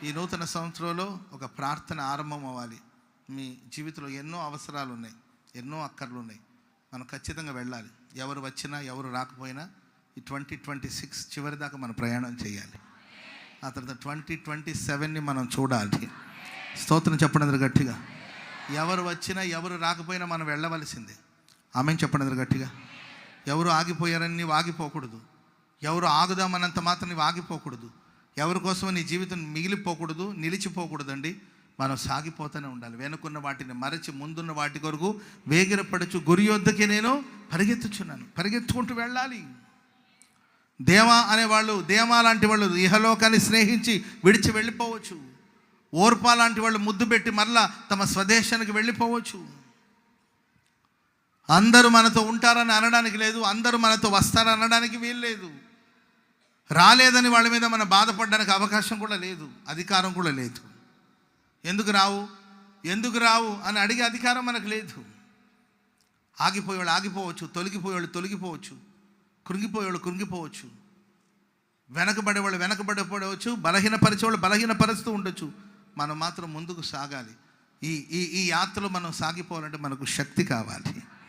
ఈ నూతన సంవత్సరంలో ఒక ప్రార్థన ఆరంభం అవ్వాలి. మీ జీవితంలో ఎన్నో అవసరాలు ఉన్నాయి, ఎన్నో అక్కర్లు ఉన్నాయి. మనం ఖచ్చితంగా వెళ్ళాలి. ఎవరు వచ్చినా ఎవరు రాకపోయినా ఈ 2026 చివరి దాకా మనం ప్రయాణం చేయాలి. ఆ తర్వాత 2027ని మనం చూడాలి. స్తోత్రం చెప్పండి గట్టిగా. ఎవరు వచ్చినా ఎవరు రాకపోయినా మనం వెళ్ళవలసిందే. ఆమేన్ చెప్పండి గట్టిగా. ఎవరు ఆగిపోయారని నీవు ఆగిపోకూడదు. ఎవరు ఆగుదామన్నంత మాత్రం నీవు ఆగిపోకూడదు. ఎవరి కోసం నీ జీవితం మిగిలిపోకూడదు, నిలిచిపోకూడదండి. మనం సాగిపోతూనే ఉండాలి. వెనుకున్న వాటిని మరచి ముందున్న వాటి కొరకు వేగిరపడుచు గురి యొద్దకి నేను పరిగెత్తుచున్నాను. పరిగెత్తుకుంటూ వెళ్ళాలి. దేవా అనేవాళ్ళు, దేవా లాంటి వాళ్ళు ఇహలోకాన్ని స్నేహించి విడిచి వెళ్ళిపోవచ్చు. ఓర్పా లాంటి వాళ్ళు ముద్దు పెట్టి మరలా తమ స్వదేశానికి వెళ్ళిపోవచ్చు. అందరూ మనతో ఉంటారని అనడానికి లేదు, అందరూ మనతో వస్తారని అనడానికి వీలు లేదు. రాలేదని వాళ్ళ మీద మనం బాధపడడానికి అవకాశం కూడా లేదు, అధికారం కూడా లేదు. ఎందుకు రావు అని అడిగే అధికారం మనకు లేదు. ఆగిపోయేవాళ్ళు ఆగిపోవచ్చు, తొలగిపోయేవాళ్ళు తొలగిపోవచ్చు, కృంగిపోయేవాళ్ళు కృంగిపోవచ్చు, వెనకబడేవాళ్ళు వెనకబడిపోవచ్చు, బలహీనపరిచేవాళ్ళు బలహీనపరుస్తూ ఉండొచ్చు. మనం మాత్రం ముందుకు సాగాలి. ఈ యాత్రలో మనం సాగిపోవాలంటే మనకు శక్తి కావాలి.